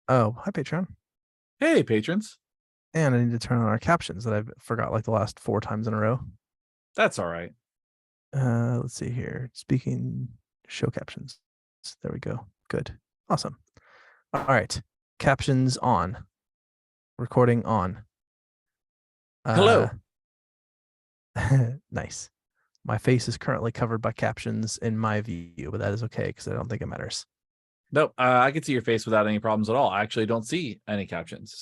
Oh, hi, Patreon. Hey, patrons. And I need to turn on our captions that I've forgot like the last four times in a row. That's all right. Let's see here. Speaking show captions. There we go. Good. Awesome. All right. Captions on. Recording on. Uh, Hello. nice. My face is currently covered by captions in my view, but that is okay because I don't think it matters. Nope, I can see your face without any problems at all. I actually don't see any captions.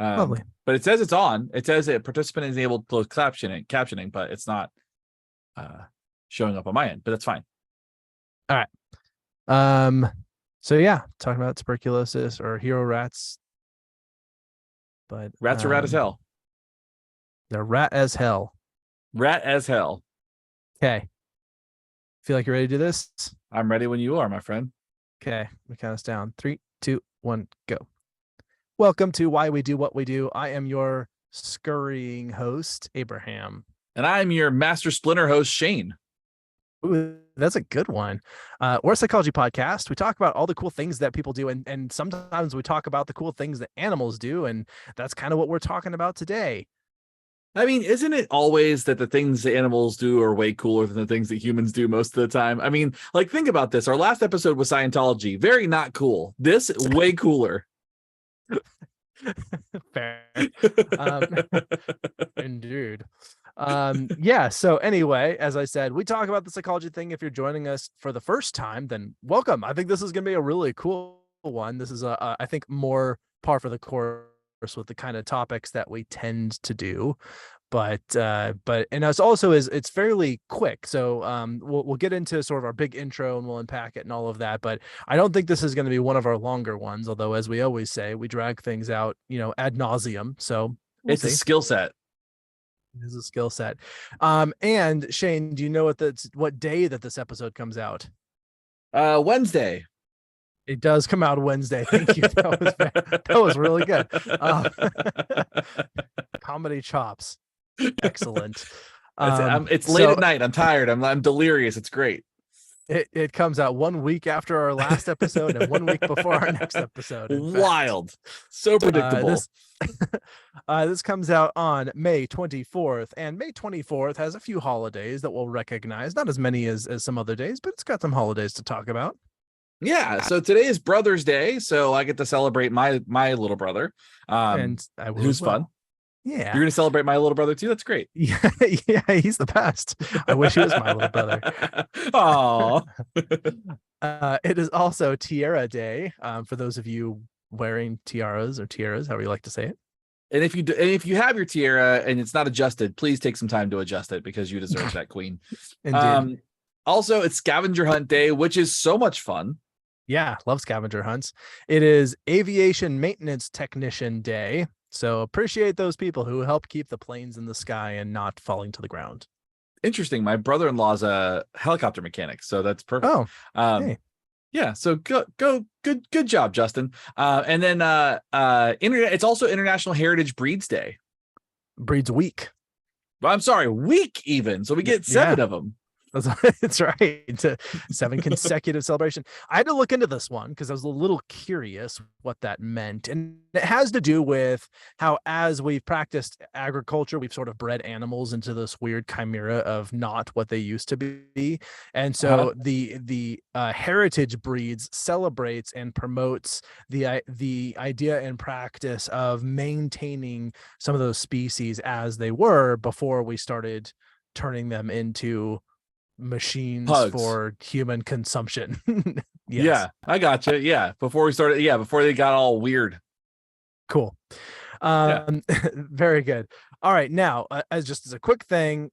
Lovely. But it says it's on. It says a participant is able to close captioning, but it's not uh, showing up on my end. But that's fine. All right. Um, so yeah, talking about tuberculosis or hero rats, but Rats are rat as hell. they're rat as hell. Rat as hell. Okay. Feel like you're ready to do this? I'm ready when you are, my friend. Okay, we count us down. 3, 2, 1, go. Welcome to Why We Do What We Do. I am your scurrying host, Abraham. And I'm your master splinter host, Shane. Ooh, that's a good one. We're a psychology podcast. We talk about all the cool things that people do, and sometimes we talk about the cool things that animals do, and that's kind of what we're talking about today. I mean, isn't it always that the things the animals do are way cooler than the things that humans do most of the time? I mean, like, think about this. Our last episode was Scientology. Very not cool. This, way cooler. Fair. Um, Indeed. Yeah, so anyway, as I said, we talk about the psychology thing. If you're joining us for the first time, then welcome. I think this is going to be a really cool one. This is I think more par for the course with the kind of topics that we tend to do. But and it's also it's fairly quick. So we'll get into sort of our big intro and we'll unpack it and all of that. But I don't think this is going to be one of our longer ones, although as we always say, we drag things out, ad nauseum. So we'll It's a see. skill set. It is a skill set. And Shane, do you know what day that this episode comes out? Wednesday. It does come out Wednesday. Thank you. That was really good. Comedy chops. Excellent. It's late So at night. I'm tired. I'm delirious. It's great. it comes out 1 week after our last episode and 1 week before our next episode. In fact, Wild. So predictable. this this comes out on May 24th, and May 24th has a few holidays that we'll recognize. Not as many as some other days, but it's got some holidays to talk about. Yeah. So today is Brother's Day, so I get to celebrate my little brother. And I will Who's as fun. well. Yeah. You're gonna celebrate my little brother too. That's great. Yeah, yeah, he's the best. I wish he was my little brother. Oh. It is also Tiara Day. For those of you wearing tiaras, however you like to say it. And if you have your tiara and it's not adjusted, please take some time to adjust it because you deserve that, queen. Indeed. Also, it's Scavenger Hunt Day, which is so much fun. Yeah, love scavenger hunts. It is Aviation Maintenance Technician Day. So appreciate those people who help keep the planes in the sky and not falling to the ground. Interesting. My brother-in-law's a helicopter mechanic, so that's perfect. Oh, hey. Yeah, so good job, Justin. And then it's also International Heritage Breeds Day. Breeds Week. Well, I'm sorry, week even. So we get 7 of them. That's right. 7 consecutive celebration. I had to look into this one because I was a little curious what that meant. And it has to do with how, as we've practiced agriculture, we've sort of bred animals into this weird chimera of not what they used to be. And so the heritage breeds celebrates and promotes the idea and practice of maintaining some of those species as they were before we started turning them into machines Pugs. For human consumption. Yes. Yeah, I gotcha. Yeah, before they got all weird. Cool. Very good. All right, now as a quick thing,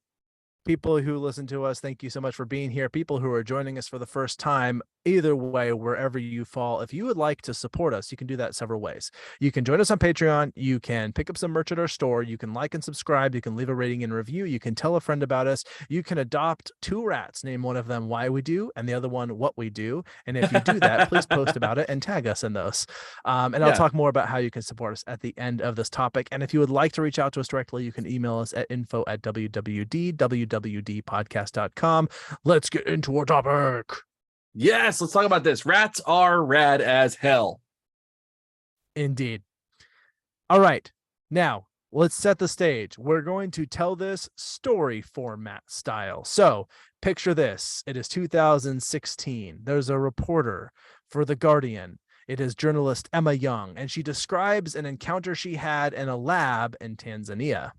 people who listen to us, thank you so much for being here. People who are joining us for the first time, either way, wherever you fall, if you would like to support us, you can do that several ways. You can join us on Patreon. You can pick up some merch at our store. You can like and subscribe. You can leave a rating and review. You can tell a friend about us. You can adopt 2 rats, name one of them Why We Do and the other one What We Do. And if you do that, please post about it and tag us in those. I'll talk more about how you can support us at the end of this topic. And if you would like to reach out to us directly, you can email us at info@wwd.podcast.com. Let's get into our topic. Yes, let's talk about this. Rats are rad as hell. Indeed. All right. Now, let's set the stage. We're going to tell this story format style. So, picture this. It is 2016. There's a reporter for The Guardian. It is journalist Emma Young, and she describes an encounter she had in a lab in Tanzania.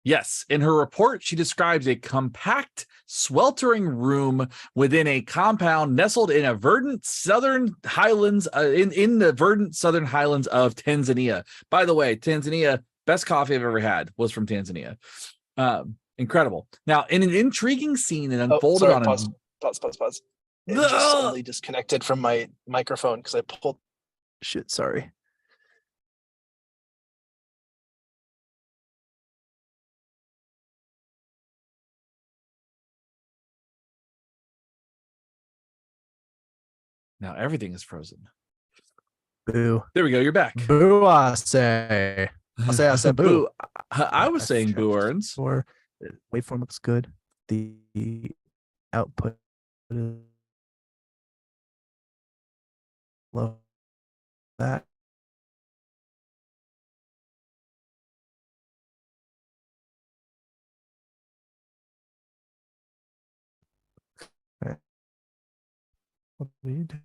Yes, in her report, she describes a compact, sweltering room within a compound nestled in a verdant southern highlands, in the verdant southern highlands of Tanzania. By the way, Tanzania, best coffee I've ever had was from Tanzania. Incredible. Now, in an intriguing scene that unfolded on pause. It just suddenly disconnected from my microphone because I pulled. Shit, sorry. Now everything is frozen. Boo. There we go. You're back. Boo, I say. I said boo. I was saying boo, Earns. Or waveform looks good. The output is low. That. Okay. What did you do?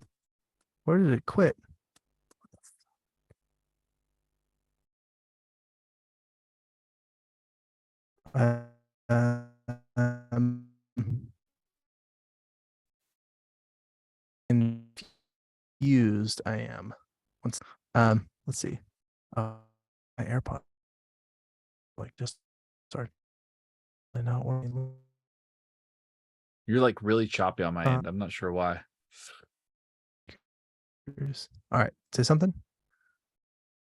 Where did it quit? Confused I am. Let's see. My AirPod like just started not working. You're like really choppy on my end. I'm not sure why. All right, say something.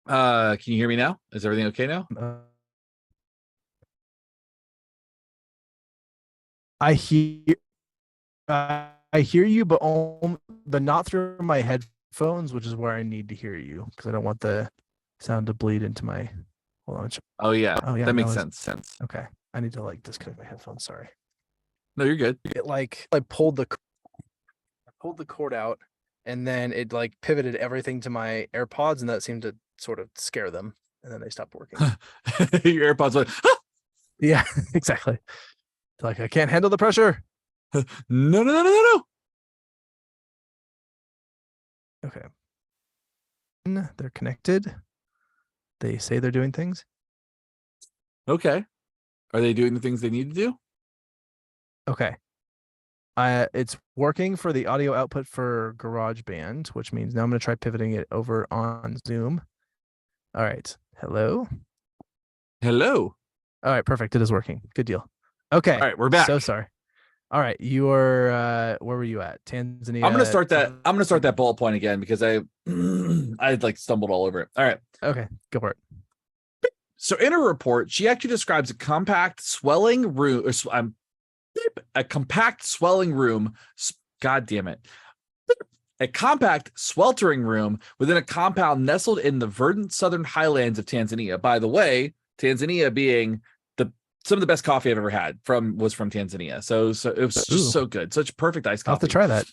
Can you hear me now? Is everything okay now? I hear you, but not through my headphones, which is where I need to hear you because I don't want the sound to bleed into my. Hold on. Oh yeah. That makes sense. Okay, I need to like disconnect my headphones. Sorry. No, you're good. It like I pulled the cord out, and then it like pivoted everything to my AirPods, and that seemed to sort of scare them, and then they stopped working. Your AirPods went. Ah! Yeah, exactly. Like I can't handle the pressure. No. Okay. They're connected. They say they're doing things. Okay. Are they doing the things they need to do? Okay. It's working for the audio output for GarageBand, which means now I'm going to try pivoting it over on Zoom. All right. Hello. All right. Perfect. It is working. Good deal. Okay. All right. We're back. So sorry. All right. You were, where were you at? Tanzania. I'm going to start that bullet point again because I like stumbled all over it. All right. Okay. Go for it. So in her report, she actually describes a compact swelling room. A compact swelling room. God damn it. A compact sweltering room within a compound nestled in the verdant southern highlands of Tanzania. By the way, Tanzania being some of the best coffee I've ever had was from Tanzania. So it was just so good. Such perfect iced coffee. I'll have to try that.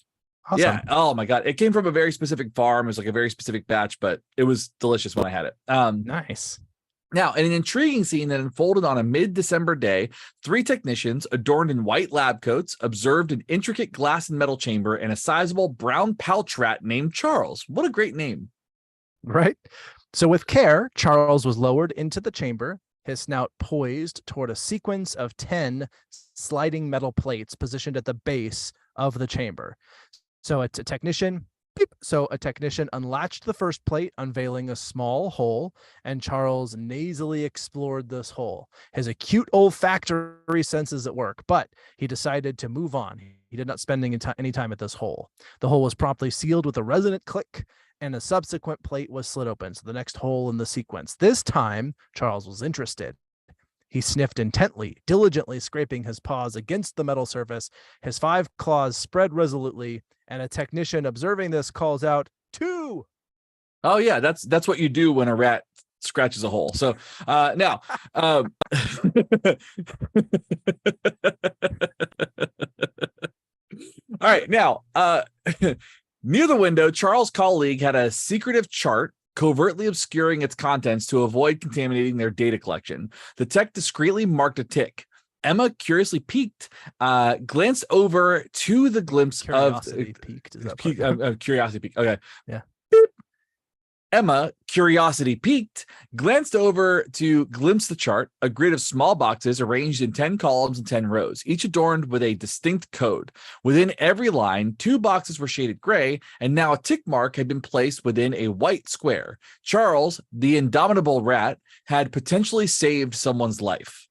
Awesome. Yeah. Oh my God. It came from a very specific farm. It was like a very specific batch, but it was delicious when I had it. Nice. Now, in an intriguing scene that unfolded on a mid-December day, 3 technicians adorned in white lab coats observed an intricate glass and metal chamber and a sizable brown pouch rat named Charles. What a great name. Right? So with care, Charles was lowered into the chamber, his snout poised toward a sequence of 10 sliding metal plates positioned at the base of the chamber. So a technician unlatched the first plate, unveiling a small hole, and Charles nasally explored this hole. His acute olfactory senses at work, but he decided to move on. He did not spend any time at this hole. The hole was promptly sealed with a resonant click, and a subsequent plate was slid open. So the next hole in the sequence. This time, Charles was interested. He sniffed intently, diligently scraping his paws against the metal surface. His 5 claws spread resolutely, and a technician observing this calls out, 2. Oh yeah, that's what you do when a rat scratches a hole. So now all right, now near the window, Charles' colleague had a secretive chart covertly obscuring its contents to avoid contaminating their data collection. The tech discreetly marked a tick. Emma, curiously piqued, glanced over to the glimpse Curiosity peaked. Is that part? curiosity peaked. Okay. Yeah. Emma, curiosity piqued, glanced over to glimpse the chart, a grid of small boxes arranged in 10 columns and 10 rows, each adorned with a distinct code. Within every line, 2 boxes were shaded gray, and now a tick mark had been placed within a white square. Charles, the indomitable rat, had potentially saved someone's life.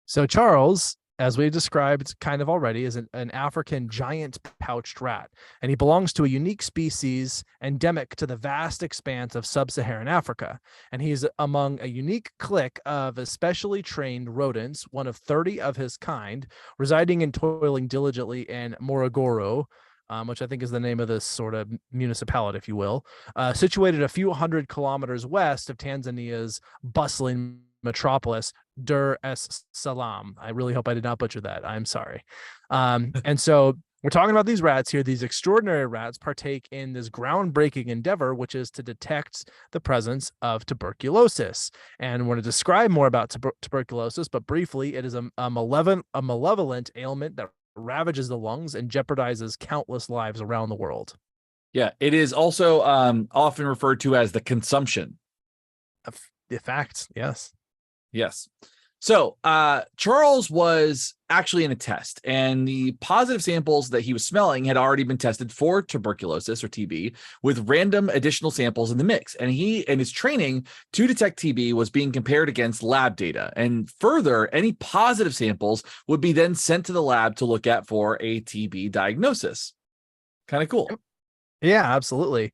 So Charles, as we described kind of already, is an African giant pouched rat, and he belongs to a unique species endemic to the vast expanse of sub-Saharan Africa. And he's among a unique clique of especially trained rodents, one of 30 of his kind, residing and toiling diligently in Morogoro, which I think is the name of this sort of municipality, if you will, situated a few hundred kilometers west of Tanzania's bustling metropolis, Dar es Salaam. I really hope I did not butcher that. I'm sorry. And so we're talking about these rats here. These extraordinary rats partake in this groundbreaking endeavor, which is to detect the presence of tuberculosis. And we're going to describe more about tuberculosis, but briefly, it is a malevolent ailment that ravages the lungs and jeopardizes countless lives around the world. Yeah, it is also often referred to as the consumption. The facts, yes. Yes. So Charles was actually in a test, and the positive samples that he was smelling had already been tested for tuberculosis or TB with random additional samples in the mix. And he and his training to detect TB was being compared against lab data. And further, any positive samples would be then sent to the lab to look at for a TB diagnosis. Kind of cool. Yeah, absolutely.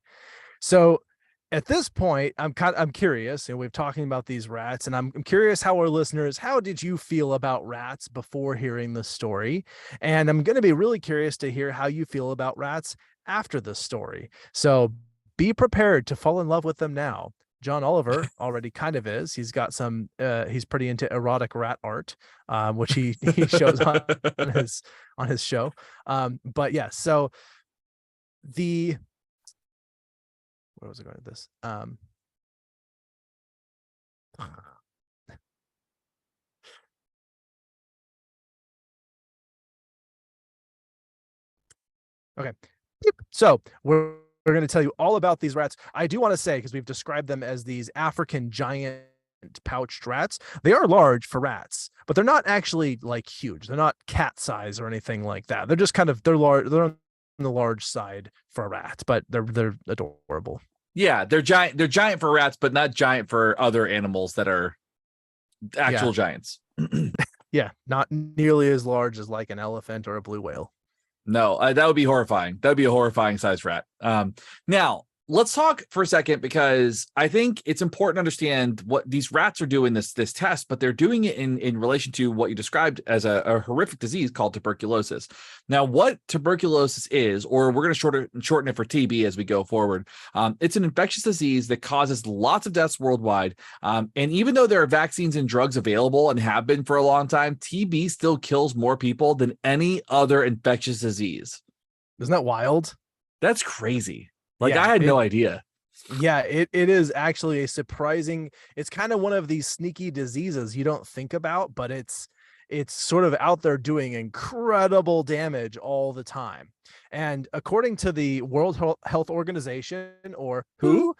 So at this point, I'm curious, and we're talking about these rats, and I'm curious how our listeners, how did you feel about rats before hearing the story? And I'm going to be really curious to hear how you feel about rats after the story. So be prepared to fall in love with them now. John Oliver already kind of is. He's got some, he's pretty into erotic rat art, which he shows on his show. But yeah, so where was I going with this? Okay. So we're going to tell you all about these rats. I do want to say, because we've described them as these African giant pouched rats, they are large for rats, but they're not actually like huge. They're not cat size or anything like that. They're just they're large. They're on the large side for a rat, but they're adorable. Yeah, they're giant. They're giant for rats, but not giant for other animals that are actual giants. Yeah, not nearly as large as like an elephant or a blue whale. No, that would be horrifying. That would be a horrifying size rat. Now, let's talk for a second, because I think it's important to understand what these rats are doing this test, but they're doing it in relation to what you described as a horrific disease called tuberculosis. Now, what tuberculosis is, or we're going to shorten it for TB as we go forward, it's an infectious disease that causes lots of deaths worldwide. And even though there are vaccines and drugs available and have been for a long time, TB still kills more people than any other infectious disease. Isn't that wild? That's crazy. Like, Yeah, I had no idea. Yeah, it is actually a surprising, it's kind of one of these sneaky diseases you don't think about, but it's sort of out there doing incredible damage all the time. And according to the World Health Organization, or WHO,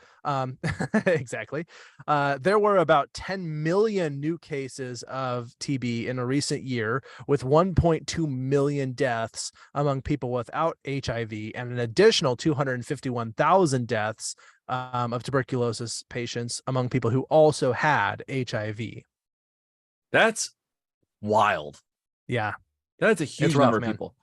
exactly, there were about 10 million new cases of TB in a recent year, with 1.2 million deaths among people without HIV, and an additional 251,000 deaths of tuberculosis patients among people who also had HIV. That's wild. Yeah. That's a huge number of people.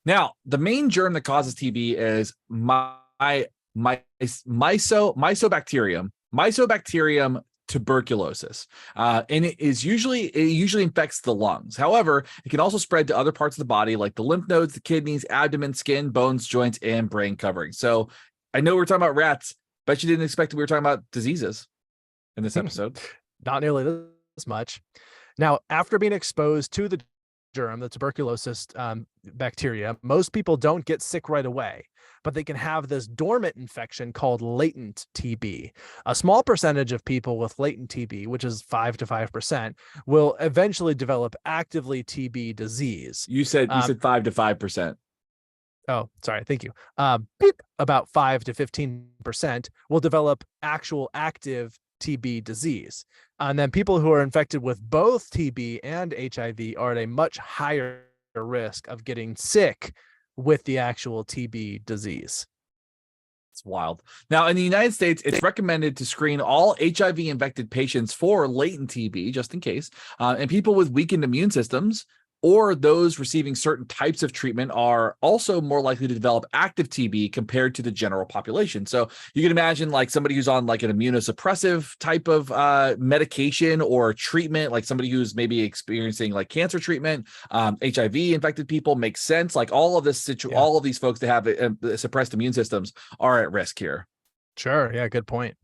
Now, the main germ that causes TB is Mycobacterium tuberculosis, and it usually infects the lungs. However, it can also spread to other parts of the body, like the lymph nodes, the kidneys, abdomen, skin, bones, joints, and brain covering. So I know we're talking about rats. Bet you didn't expect we were talking about diseases in this episode. Not nearly this much. Now, after being exposed to the germ, the tuberculosis bacteria, most people don't get sick right away, but they can have this dormant infection called latent TB. A small percentage of people with latent TB, which is 5 to 5%, will eventually develop actively TB disease. You said 5 to 5%. Oh, sorry. Thank you. About 5 to 15% will develop actual active TB disease. And then people who are infected with both TB and HIV are at a much higher risk of getting sick with the actual TB disease. It's wild. Now, in the United States, it's recommended to screen all HIV infected patients for latent TB, just in case. And people with weakened immune systems or those receiving certain types of treatment are also more likely to develop active TB compared to the general population. So you can imagine like somebody who's on like an immunosuppressive type of medication or treatment, like somebody who's maybe experiencing like cancer treatment, HIV infected people makes sense. Like all of this, all of these folks that have suppressed immune systems are at risk here. Sure. Yeah, good point.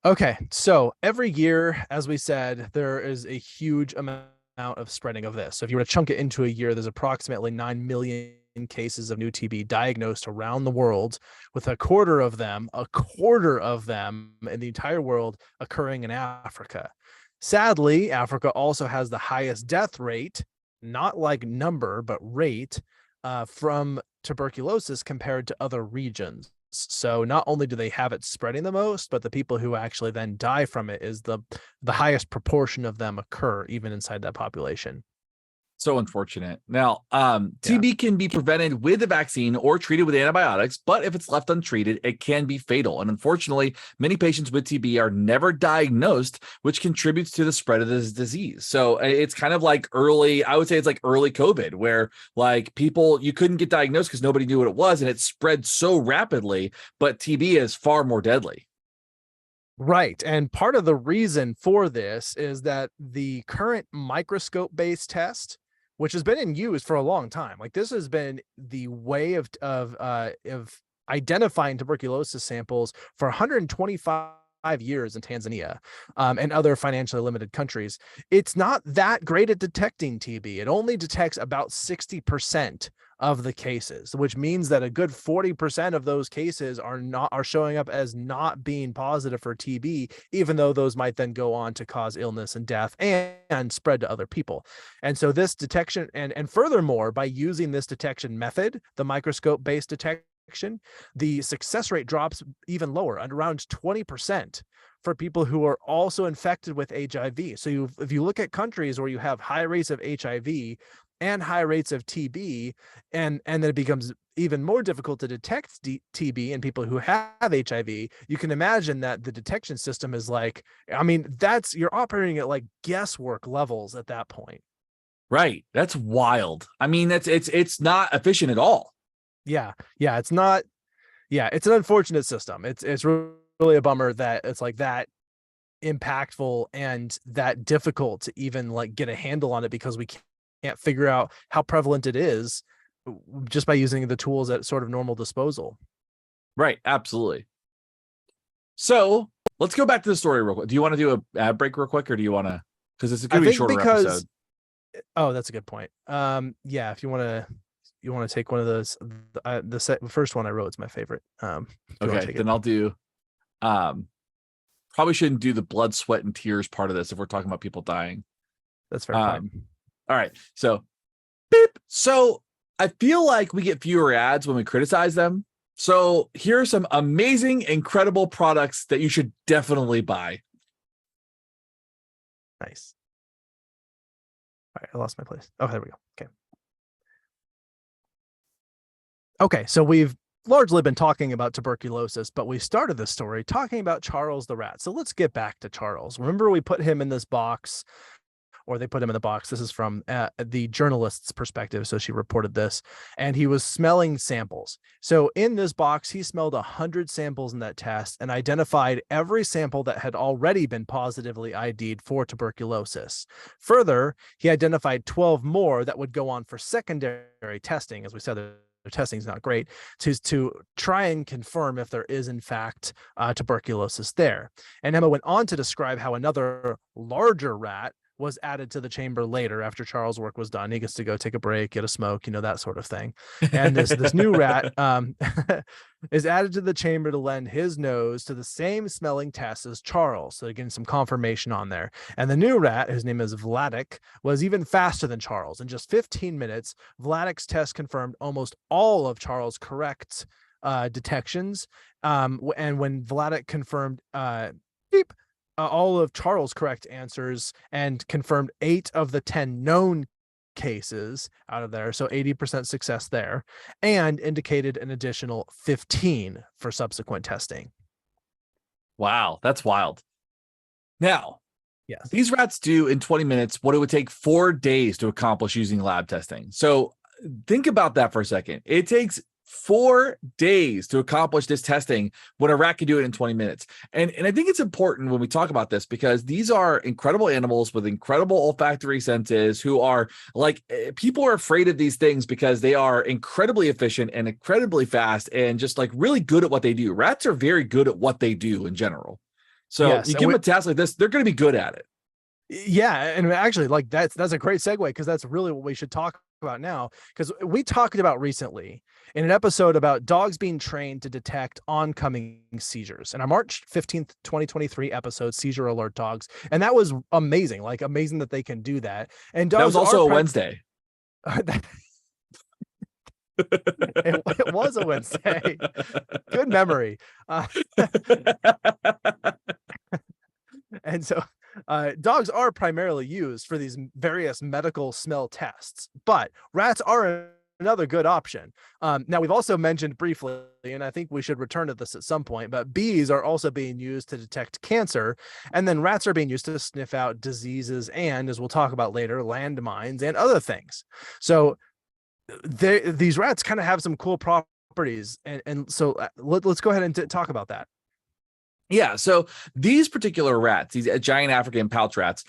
Okay, so every year, as we said, there is a huge amount of spreading of this. So if you were to chunk it into a year, there's approximately 9 million cases of new TB diagnosed around the world, with a quarter of them in the entire world occurring in Africa. Sadly, Africa also has the highest death rate, not like number, but rate, from tuberculosis compared to other regions. So not only do they have it spreading the most, but the people who actually then die from it is the highest proportion of them occur even inside that population. So unfortunate. Now, TB can be prevented with a vaccine or treated with antibiotics, but if it's left untreated, it can be fatal. And unfortunately, many patients with TB are never diagnosed, which contributes to the spread of this disease. So it's kind of like I would say it's like early COVID, where like people, you couldn't get diagnosed because nobody knew what it was, and it spread so rapidly, but TB is far more deadly. Right. And part of the reason for this is that the current microscope-based test, which has been in use for a long time, like this has been the way of identifying tuberculosis samples for 125 years in Tanzania and other financially limited countries. It's not that great at detecting TB. It only detects about 60% of the cases, which means that a good 40% of those cases are showing up as not being positive for TB, even though those might then go on to cause illness and death and spread to other people. And so this detection, and furthermore, by using this detection method, the microscope-based detection, the success rate drops even lower, at around 20% for people who are also infected with HIV. So if you look at countries where you have high rates of HIV and high rates of TB, and then it becomes even more difficult to detect TB in people who have HIV, you can imagine that the detection system is like, I mean, you're operating at like guesswork levels at that point. Right. That's wild. I mean, it's not efficient at all. Yeah. It's not. Yeah. It's an unfortunate system. It's really a bummer that it's like that impactful and that difficult to even like get a handle on it, because we can't figure out how prevalent it is just by using the tools at sort of normal disposal. Right. Absolutely. So let's go back to the story real quick. Do you want to do a ad break real quick, or do you want to, because it's going to be a shorter episode? Oh, that's a good point. Yeah, if you want to take one of those, the first one I wrote is my favorite. Okay, then I'll do, probably shouldn't do the blood, sweat, and tears part of this if we're talking about people dying. That's fair. All right. So, beep. So I feel like we get fewer ads when we criticize them. So here are some amazing, incredible products that you should definitely buy. Nice. All right, I lost my place. Oh, there we go. Okay, so we've largely been talking about tuberculosis, but we started this story talking about Charles the rat. So let's get back to Charles. Remember, we put him in this box, or they put him in the box. This is from the journalist's perspective. So she reported this, and he was smelling samples. So in this box, he smelled 100 samples in that test and identified every sample that had already been positively ID'd for tuberculosis. Further, he identified 12 more that would go on for secondary testing. As we said, their testing is not great, to try and confirm if there is in fact tuberculosis there. And Emma went on to describe how another larger rat was added to the chamber later after Charles' work was done. He gets to go take a break, get a smoke, that sort of thing. And this new rat is added to the chamber to lend his nose to the same smelling test as Charles. So getting some confirmation on there. And the new rat, whose name is Vladek, was even faster than Charles. In just 15 minutes, Vladek's test confirmed almost all of Charles' correct detections. And when Vladek confirmed all of Charles' correct answers and confirmed 8 of the 10 known cases out of there, so 80% success there, and indicated an additional 15 for subsequent testing. Wow, that's wild. Now, yes, these rats do in 20 minutes what it would take 4 days to accomplish using lab testing. So think about that for a second. It takes 4 days to accomplish this testing when a rat can do it in 20 minutes. And I think it's important when we talk about this because these are incredible animals with incredible olfactory senses who are like, people are afraid of these things because they are incredibly efficient and incredibly fast and just like really good at what they do. Rats are very good at what they do in general. So yes, you give them a task like this, they're going to be good at it. Yeah, and actually, like that's a great segue because that's really what we should talk about now. Because we talked about recently in an episode about dogs being trained to detect oncoming seizures in our March 15th, 2023 episode, Seizure Alert Dogs, and that was amazing. Like amazing that they can do that. And dogs that was also a Wednesday. It was a Wednesday. Good memory. And so dogs are primarily used for these various medical smell tests, but rats are another good option. Now, we've also mentioned briefly, and I think we should return to this at some point, but bees are also being used to detect cancer, and then rats are being used to sniff out diseases and, as we'll talk about later, landmines and other things. So these rats kind of have some cool properties, and so let's go ahead and talk about that. Yeah, so these particular rats, these giant African pouch rats,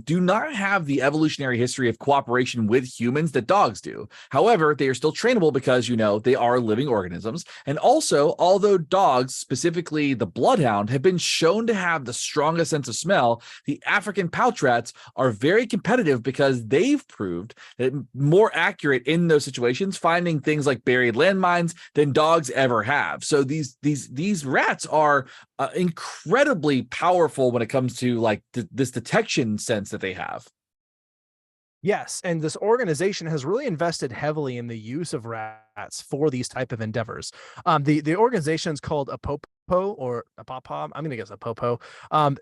do not have the evolutionary history of cooperation with humans that dogs do. However, they are still trainable because, they are living organisms. And also, although dogs, specifically the bloodhound, have been shown to have the strongest sense of smell, the African pouch rats are very competitive because they've proved that more accurate in those situations, finding things like buried landmines than dogs ever have. So these rats are incredibly powerful when it comes to like this detection sense that they have. Yes, and this organization has really invested heavily in the use of rats for these type of endeavors. The organization is called Apopo or Apapa. I'm going to guess Apopo.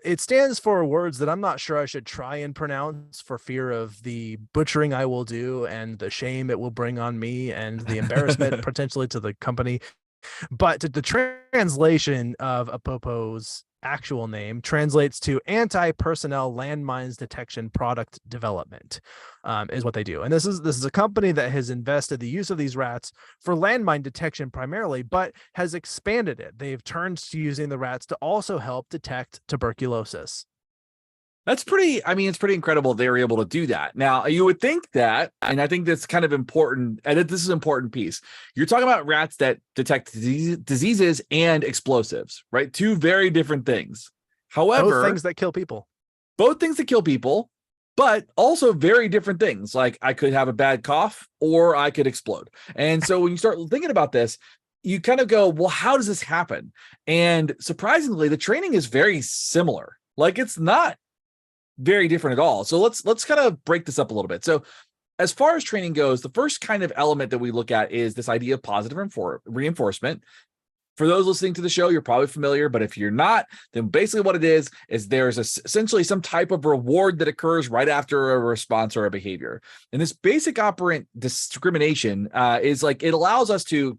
It stands for words that I'm not sure I should try and pronounce for fear of the butchering I will do and the shame it will bring on me and the embarrassment potentially to the company. But the translation of Apopo's actual name translates to Anti-Personnel Landmines Detection Product Development, is what they do. And this is a company that has invested the use of these rats for landmine detection primarily, but has expanded it. They've turned to using the rats to also help detect tuberculosis. It's pretty incredible they were able to do that. Now, you would think that, and I think that's kind of important, and this is an important piece. You're talking about rats that detect diseases and explosives, right? Two very different things. However, both things that kill people. Both things that kill people, but also very different things. Like I could have a bad cough or I could explode. And so when you start thinking about this, you kind of go, well, how does this happen? And surprisingly, the training is very similar. Like it's not very different at all. So let's kind of break this up a little bit. So as far as training goes, the first kind of element that we look at is this idea of positive reinforcement. For those listening to the show, you're probably familiar, but if you're not, then basically what it is there's essentially some type of reward that occurs right after a response or a behavior. And this basic operant discrimination is like, it allows us to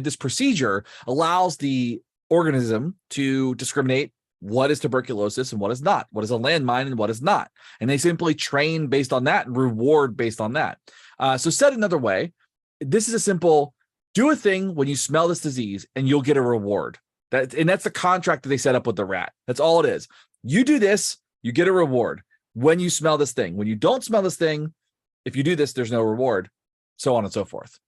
this procedure allows the organism to discriminate what is tuberculosis and what is not, what is a landmine and what is not. And they simply train based on that and reward based on that. So said another way, this is a simple, do a thing when you smell this disease and you'll get a reward. That's the contract that they set up with the rat. That's all it is. You do this, you get a reward when you smell this thing. When you don't smell this thing, if you do this, there's no reward, so on and so forth.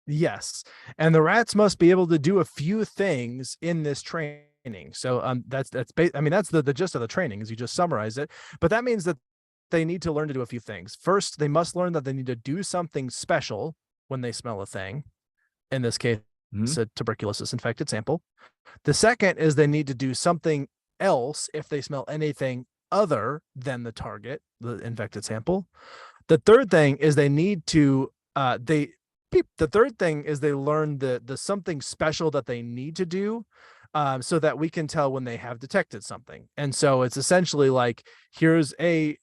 Yes. And the rats must be able to do a few things in this training. So that's the gist of the training, as you just summarize it. But that means that they need to learn to do a few things. First, they must learn that they need to do something special when they smell a thing. In this case, it's a tuberculosis infected sample. The second is they need to do something else if they smell anything other than the target, the infected sample. The third thing is they need to the third thing is they learn the something special that they need to do, so that we can tell when they have detected something. And so it's essentially like, here's a,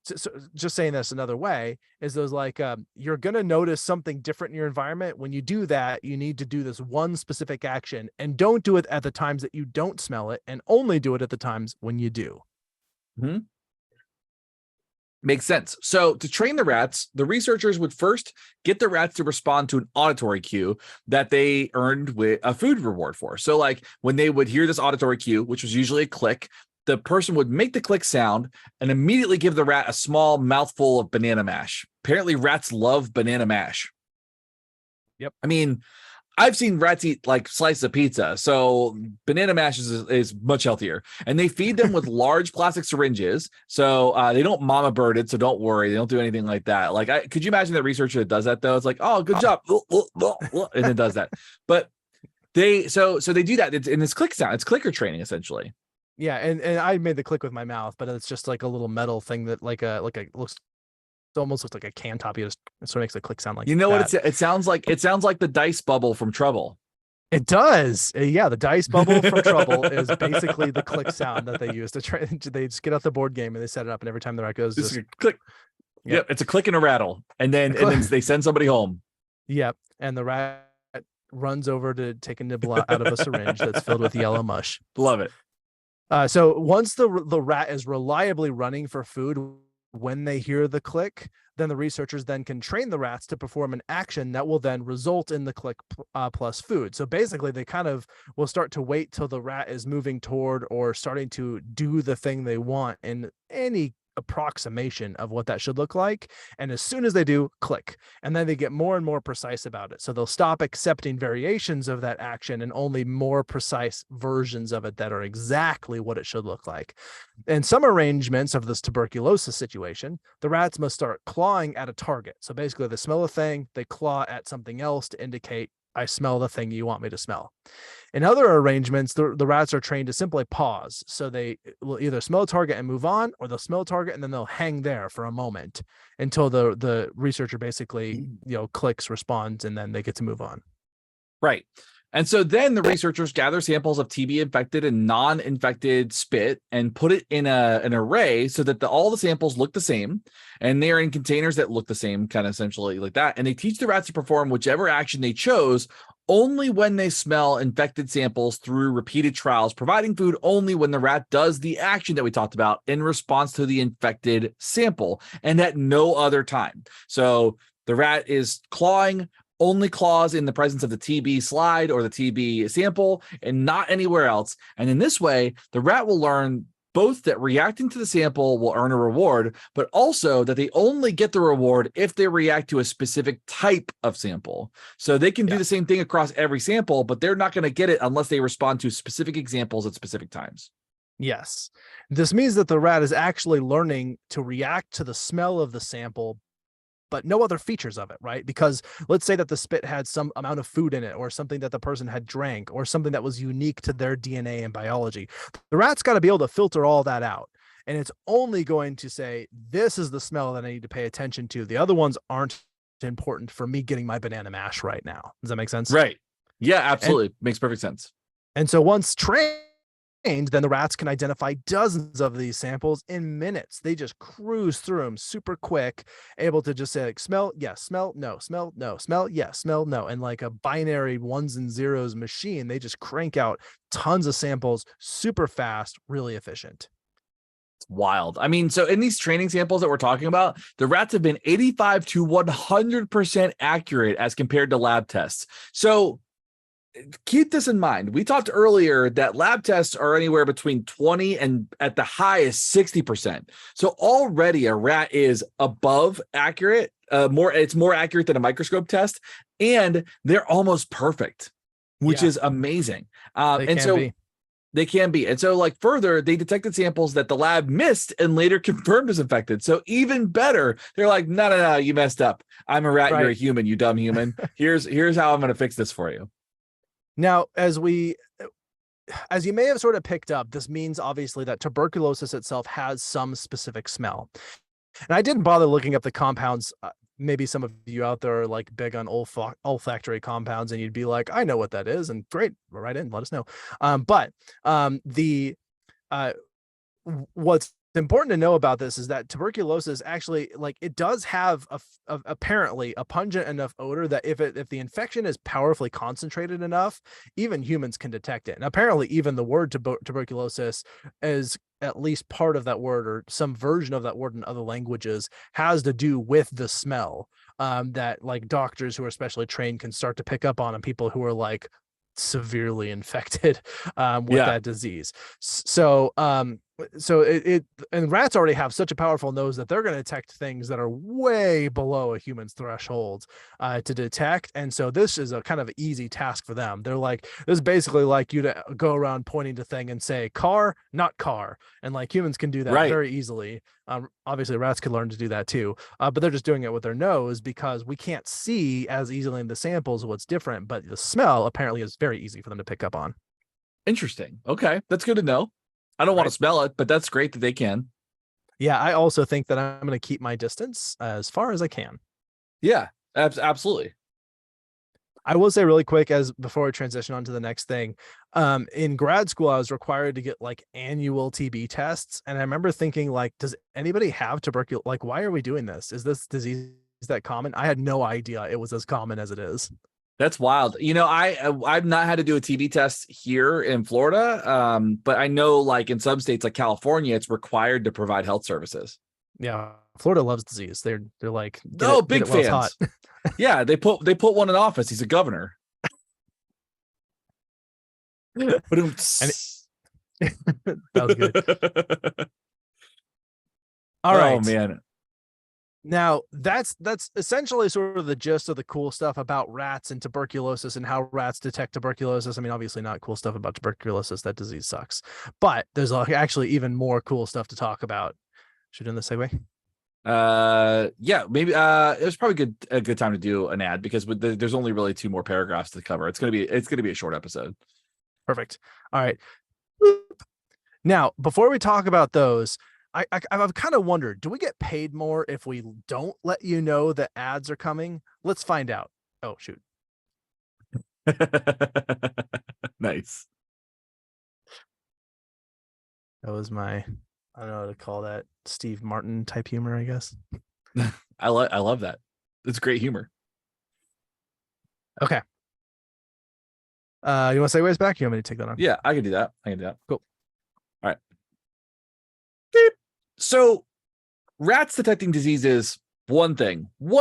so just saying this another way is those like, you're going to notice something different in your environment. When you do that, you need to do this one specific action, and don't do it at the times that you don't smell it, and only do it at the times when you do. Makes sense. So to train the rats, the researchers would first get the rats to respond to an auditory cue that they earned with a food reward for. So like when they would hear this auditory cue, which was usually a click, the person would make the click sound and immediately give the rat a small mouthful of banana mash. Apparently rats love banana mash. Yep. I mean, I've seen rats eat like slices of pizza, so banana mash is much healthier. And they feed them with large plastic syringes, so they don't mama bird it, so don't worry, they don't do anything like that. Like, could you imagine that researcher that does that though? It's like, oh, good job, and it does that. But they so they do that. It's in this click sound. It's clicker training essentially. Yeah, and I made the click with my mouth, but it's just like a little metal thing that like a looks. It almost looks like a can top. You just, it sort of makes a click sound like, you know that. What it sounds like? It sounds like the dice bubble from Trouble. It does. Yeah, the dice bubble from Trouble is basically the click sound that they use to try. They just get out the board game and they set it up, and every time the rat goes, just click. Yep, it's a click and a rattle, and then they send somebody home. Yep, and the rat runs over to take a nibble out of a syringe that's filled with yellow mush. Love it. So once the rat is reliably running for food when they hear the click, then the researchers then can train the rats to perform an action that will then result in the click plus food. So basically they kind of will start to wait till the rat is moving toward or starting to do the thing they want in any approximation of what that should look like. And as soon as they do, click. And then they get more and more precise about it. So they'll stop accepting variations of that action and only more precise versions of it that are exactly what it should look like. In some arrangements of this tuberculosis situation, the rats must start clawing at a target. So basically they smell a thing, they claw at something else to indicate, I smell the thing you want me to smell. In other arrangements, the rats are trained to simply pause. So they will either smell a target and move on, or they'll smell a target and then they'll hang there for a moment until the researcher basically, clicks, responds, and then they get to move on. Right. And so then the researchers gather samples of TB infected and non-infected spit and put it in an array so that all the samples look the same, and they're in containers that look the same, kind of essentially like that. And they teach the rats to perform whichever action they chose only when they smell infected samples through repeated trials, providing food only when the rat does the action that we talked about in response to the infected sample, and at no other time. So the rat is clawing, only claws in the presence of the TB slide or the TB sample and not anywhere else. And in this way, the rat will learn both that reacting to the sample will earn a reward, but also that they only get the reward if they react to a specific type of sample. So they can do the same thing across every sample, but they're not going to get it unless they respond to specific examples at specific times. Yes. This means that the rat is actually learning to react to the smell of the sample, but no other features of it, right? Because let's say that the spit had some amount of food in it, or something that the person had drank, or something that was unique to their DNA and biology. The rat's got to be able to filter all that out. And it's only going to say, this is the smell that I need to pay attention to. The other ones aren't important for me getting my banana mash right now. Does that make sense? Right. Yeah, absolutely. Makes perfect sense. And so once trained, then the rats can identify dozens of these samples in minutes. They just cruise through them super quick, able to just say, like, smell, yes, smell, no, smell, no, smell, yes, smell, no. And like a binary ones and zeros machine, they just crank out tons of samples super fast, really efficient. It's wild. I mean, so in these training samples that we're talking about, the rats have been 85 to 100% accurate as compared to lab tests. So keep this in mind. We talked earlier that lab tests are anywhere between 20 and at the highest 60%. So already a rat is above accurate, it's more accurate than a microscope test, and they're almost perfect, which is amazing. And so They can be. And so, like, further, they detected samples that the lab missed and later confirmed as infected. So even better, they're like, no, you messed up. I'm a rat, you're a Right. human, you dumb human. Here's how I'm going to fix this for you. Now, as you may have sort of picked up, this means obviously that tuberculosis itself has some specific smell. And I didn't bother looking up the compounds. Maybe some of you out there are like big on olfactory compounds, and you'd be like, I know what that is. And great, write in, let us know. But what's important to know about this is that tuberculosis actually, like, it does have apparently a pungent enough odor that if the infection is powerfully concentrated enough, even humans can detect it. And apparently even the word tuberculosis is at least part of that word, or some version of that word in other languages, has to do with the smell that, like, doctors who are specially trained can start to pick up on, and people who are like severely infected with that disease. So and rats already have such a powerful nose that they're going to detect things that are way below a human's threshold to detect. And so this is a kind of easy task for them. They're like, this is basically like you to go around pointing to thing and say car, not car. And like humans can do that very easily. Obviously rats could learn to do that too, but they're just doing it with their nose because we can't see as easily in the samples what's different, but the smell apparently is very easy for them to pick up on. Interesting. Okay. That's good to know. I don't want to smell it, but that's great that they can. Yeah, I also think that I'm going to keep my distance as far as I can. Yeah, absolutely. I will say really quick, as before we transition on to the next thing, in grad school, I was required to get like annual TB tests. And I remember thinking, like, does anybody have tuberculosis? Like, why are we doing this? Is this disease that common? I had no idea it was as common as it is. That's wild. You know, I've not had to do a TB test here in Florida, but I know, like, in some states like California, it's required to provide health services. Yeah, Florida loves disease. They're like, big fans. Yeah, they put one in office. He's a governor. That was good. All right. Oh man. Now, that's essentially sort of the gist of the cool stuff about rats and tuberculosis and how rats detect tuberculosis. I mean, obviously not cool stuff about tuberculosis. That disease sucks. But there's actually even more cool stuff to talk about. Should we do the segue? Yeah, maybe it was probably a good time to do an ad because there's only really 2 more paragraphs to cover. It's gonna be a short episode. Perfect. All right. Now, before we talk about those, I've kind of wondered, do we get paid more if we don't let you know that ads are coming? Let's find out. Oh, shoot. Nice. That was my, I don't know how to call that, Steve Martin type humor, I guess. I love that. It's great humor. Okay. You want to segues back? You want me to take that on? Yeah, I can do that. Cool. All right. Beep. So rats detecting diseases, one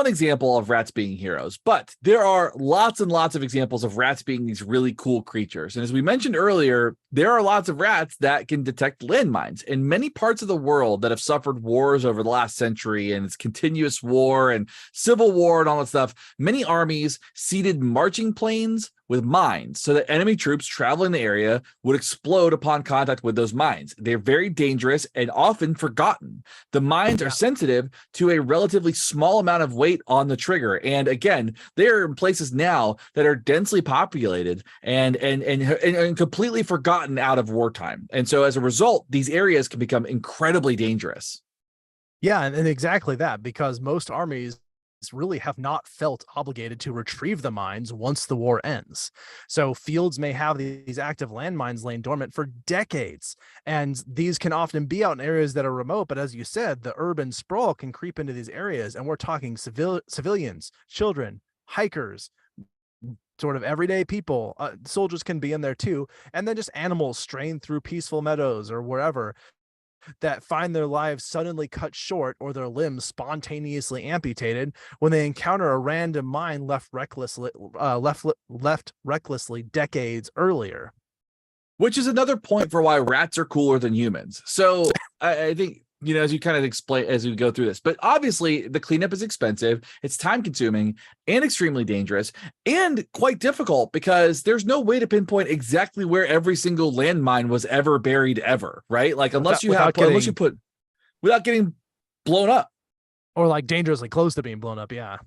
example of rats being heroes, but there are lots and lots of examples of rats being these really cool creatures. And as we mentioned earlier, there are lots of rats that can detect landmines in many parts of the world that have suffered wars over the last century, and it's continuous war and civil war and all that stuff. Many armies seeded marching planes with mines so that enemy troops traveling the area would explode upon contact with those mines. They're very dangerous and often forgotten. The mines are sensitive to a relatively small amount of weight on the trigger. And again, they are in places now that are densely populated and completely forgotten out of wartime. And so as a result, these areas can become incredibly dangerous. Yeah, and exactly that, because most armies really have not felt obligated to retrieve the mines once the war ends. So fields may have these active landmines laying dormant for decades, and these can often be out in areas that are remote. But as you said, the urban sprawl can creep into these areas, and we're talking civilians, children, hikers, sort of everyday people. Soldiers can be in there too, and then just animals straying through peaceful meadows or wherever, that find their lives suddenly cut short or their limbs spontaneously amputated when they encounter a random mine left recklessly decades earlier. Which is another point for why rats are cooler than humans. So I think you know, as you kind of explain as we go through this. But obviously, the cleanup is expensive, it's time consuming, and extremely dangerous, and quite difficult because there's no way to pinpoint exactly where every single landmine was ever buried, ever, right? Like, unless Without you put without getting blown up. Or like dangerously close to being blown up. Yeah.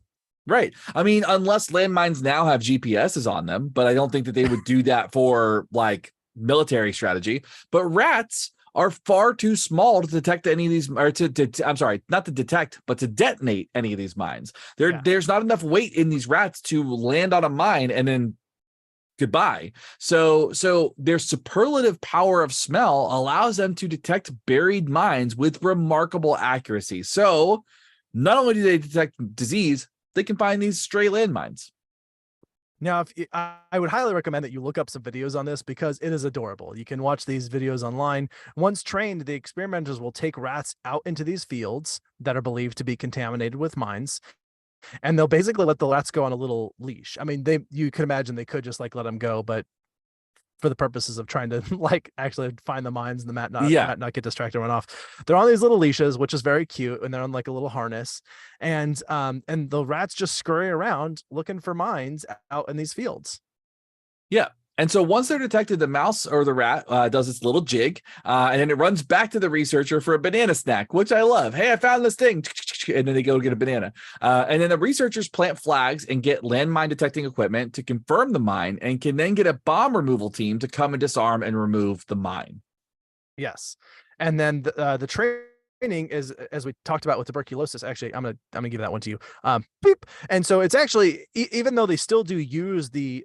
Right. I mean, unless landmines now have GPSs on them, but I don't think that they would do that for like military strategy. But rats are far too small to detect any of these, or I'm sorry, not to detect, but to detonate any of these mines. There's not enough weight in these rats to land on a mine and then goodbye. So their superlative power of smell allows them to detect buried mines with remarkable accuracy. So not only do they detect disease, they can find these stray landmines. Now, I would highly recommend that you look up some videos on this because it is adorable. You can watch these videos online. Once trained, the experimenters will take rats out into these fields that are believed to be contaminated with mines, and they'll basically let the rats go on a little leash. I mean, you could imagine they could just like let them go, but for the purposes of trying to like actually find the mines and the mat not get distracted and run off, they're on these little leashes, which is very cute, and they're on like a little harness, and the rats just scurry around looking for mines out in these fields. Yeah. And so once they're detected, the mouse or the rat does its little jig, and then it runs back to the researcher for a banana snack, which I love. Hey, I found this thing. And then they go get a banana. And then the researchers plant flags and get landmine detecting equipment to confirm the mine, and can then get a bomb removal team to come and disarm and remove the mine. Yes. And then the training is, as we talked about with tuberculosis. Actually, I'm gonna give that one to you. Beep. And so it's actually, even though they still do use the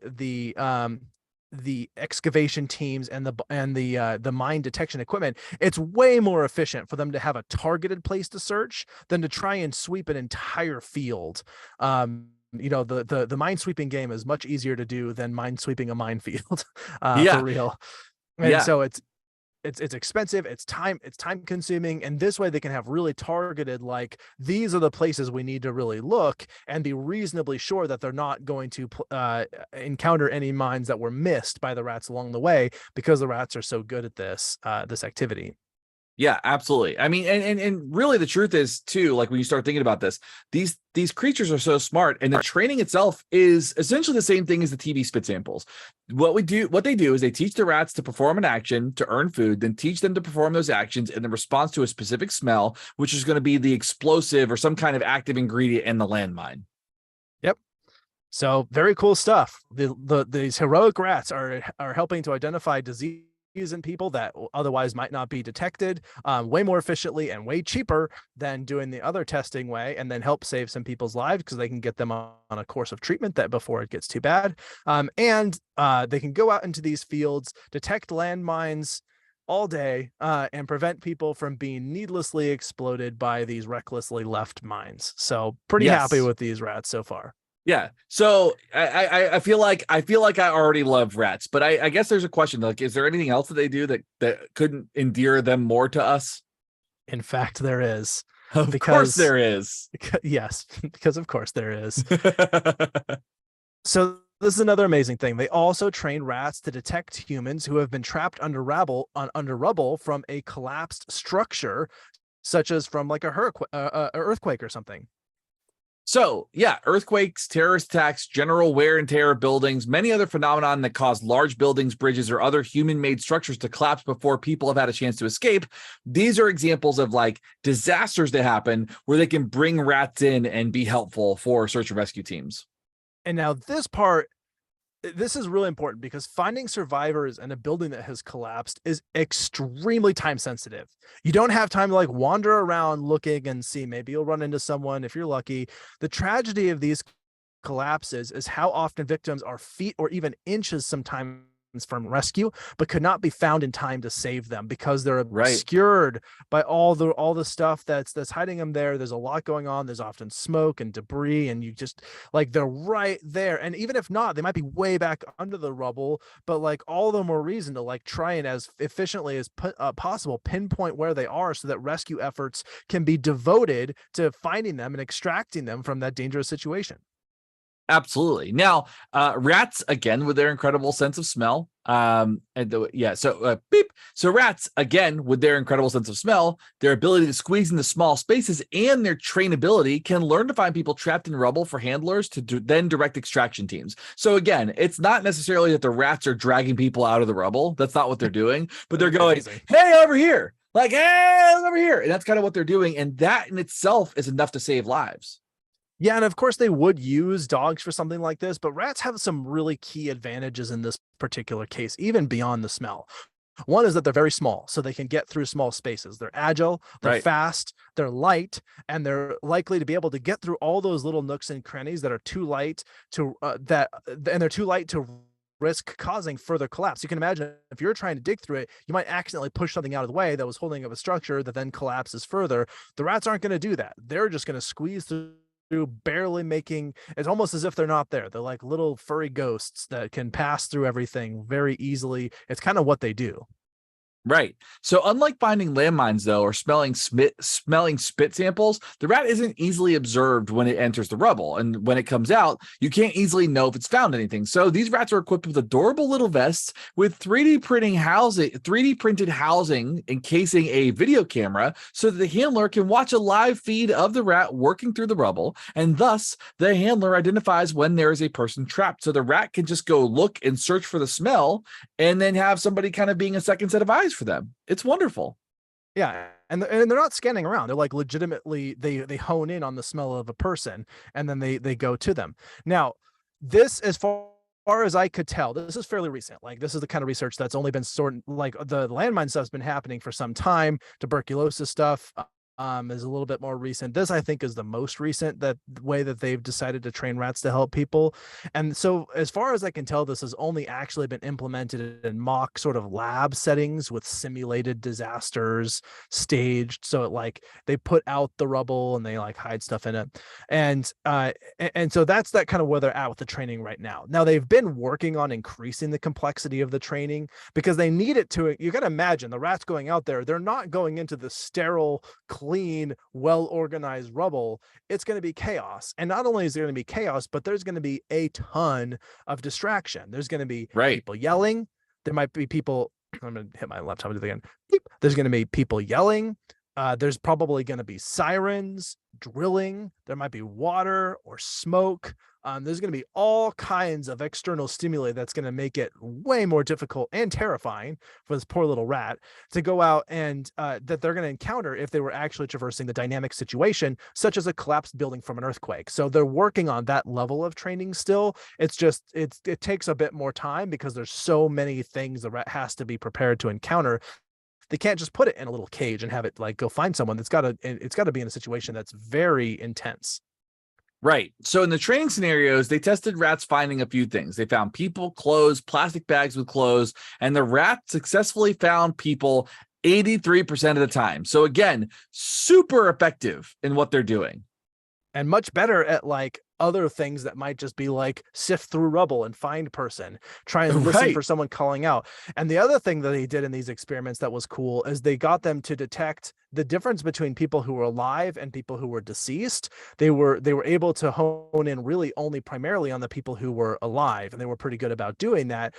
excavation teams and the mine detection equipment, it's way more efficient for them to have a targeted place to search than to try and sweep an entire field. The mine sweeping game is much easier to do than mine sweeping a minefield. For real. And so it's expensive, it's time consuming, and this way they can have really targeted, like, these are the places we need to really look and be reasonably sure that they're not going to encounter any mines that were missed by the rats along the way, because the rats are so good at this activity. Yeah, absolutely. I mean, and really the truth is too, like when you start thinking about this, these creatures are so smart, and the training itself is essentially the same thing as the TB spit samples. What they do is they teach the rats to perform an action to earn food, then teach them to perform those actions in the response to a specific smell, which is going to be the explosive or some kind of active ingredient in the landmine. Yep. So very cool stuff. These heroic rats are helping to identify disease in people that otherwise might not be detected, way more efficiently and way cheaper than doing the other testing way, and then help save some people's lives because they can get them on a course of treatment that before it gets too bad. And they can go out into these fields, detect landmines all day, and prevent people from being needlessly exploded by these recklessly left mines. So pretty happy with these rats so far. Yeah. So I feel like I already love rats, but I guess there's a question, like, is there anything else that they do that couldn't endear them more to us? In fact, there is. Of course there is. Yes, because of course there is. So this is another amazing thing. They also train rats to detect humans who have been trapped under rubble from a collapsed structure, such as from like a earthquake or something. So, yeah, earthquakes, terrorist attacks, general wear and tear of buildings, many other phenomenon that cause large buildings, bridges, or other human-made structures to collapse before people have had a chance to escape. These are examples of like disasters that happen where they can bring rats in and be helpful for search and rescue teams. And now this is really important because finding survivors in a building that has collapsed is extremely time sensitive. You don't have time to like wander around looking and see, maybe you'll run into someone if you're lucky. The tragedy of these collapses is how often victims are feet or even inches sometimes from rescue, but could not be found in time to save them because they're obscured by all the stuff that's hiding them there. There's a lot going on. There's often smoke and debris, and you just like, they're right there. And even if not, they might be way back under the rubble, but like all the more reason to like try and as efficiently as possible pinpoint where they are so that rescue efforts can be devoted to finding them and extracting them from that dangerous situation. Absolutely. Now, rats, again, with their incredible sense of smell. Beep. So rats, again, with their incredible sense of smell, their ability to squeeze into small spaces, and their trainability can learn to find people trapped in rubble for handlers to then direct extraction teams. So again, it's not necessarily that the rats are dragging people out of the rubble. That's not what they're doing, but they're going, hey, over here. Like, hey, over here. And that's kind of what they're doing. And that in itself is enough to save lives. Yeah, and of course they would use dogs for something like this, but rats have some really key advantages in this particular case, even beyond the smell. One is that they're very small, so they can get through small spaces. They're agile, they're fast, they're light, and they're likely to be able to get through all those little nooks and crannies that are too light to and they're too light to risk causing further collapse. You can imagine if you're trying to dig through it, you might accidentally push something out of the way that was holding up a structure that then collapses further. The rats aren't going to do that. They're just going to squeeze through, barely making it's almost as if they're not there. They're like little furry ghosts that can pass through everything very easily. It's kind of what they do. Right. So unlike finding landmines, though, or smelling spit samples, the rat isn't easily observed when it enters the rubble. And when it comes out, you can't easily know if it's found anything. So these rats are equipped with adorable little vests with 3D printed housing encasing a video camera so that the handler can watch a live feed of the rat working through the rubble. And thus, the handler identifies when there is a person trapped. So the rat can just go look and search for the smell and then have somebody kind of being a second set of eyes for them. It's wonderful. Yeah, and they're not scanning around. They're like legitimately they hone in on the smell of a person and then they go to them. Now, this, as far as I could tell, this is fairly recent. Like, this is the kind of research that's only been like the landmine stuff's been happening for some time. Tuberculosis stuff is a little bit more recent. This, I think, is the most recent way that they've decided to train rats to help people. And so as far as I can tell, this has only actually been implemented in mock sort of lab settings with simulated disasters staged. So like they put out the rubble and they like hide stuff in it. And so that's that kind of where they're at with the training right now. Now they've been working on increasing the complexity of the training because they need it to, you got to imagine the rats going out there, they're not going into the sterile, clean, well-organized rubble. It's going to be chaos. And not only is there going to be chaos, but there's going to be a ton of distraction. There's going to be people yelling. There might be people, I'm going to hit my laptop and do it again. There's going to be people yelling. There's probably going to be sirens, drilling. There might be water or smoke. There's going to be all kinds of external stimuli that's going to make it way more difficult and terrifying for this poor little rat to go out and that they're going to encounter if they were actually traversing the dynamic situation, such as a collapsed building from an earthquake. So they're working on that level of training still. It's just, it takes a bit more time because there's so many things the rat has to be prepared to encounter. They can't just put it in a little cage and have it like go find someone. It's got to be in a situation that's very intense. Right. So in the training scenarios, they tested rats finding a few things. They found people, clothes, plastic bags with clothes, and the rat successfully found people 83% of the time. So again, super effective in what they're doing. And much better at like other things that might just be like sift through rubble and find person, try and listen for someone calling out. And the other thing that he did in these experiments that was cool is they got them to detect the difference between people who were alive and people who were deceased. They were able to hone in really only primarily on the people who were alive, and they were pretty good about doing that.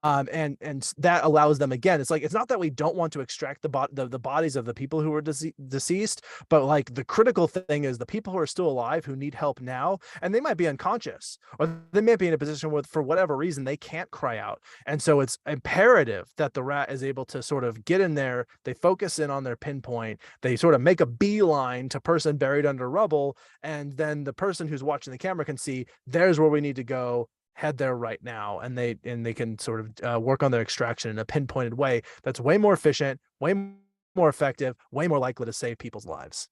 And that allows them, again, it's like, it's not that we don't want to extract the bodies of the people who were deceased, but like the critical thing is the people who are still alive who need help now, and they might be unconscious or they may be in a position where for whatever reason they can't cry out. And so it's imperative that the rat is able to sort of get in there. They focus in on their pinpoint. They sort of make a beeline to person buried under rubble. And then the person who's watching the camera can see there's where we need to go. Head there right now, and they can sort of work on their extraction in a pinpointed way that's way more efficient, way more effective, way more likely to save people's lives.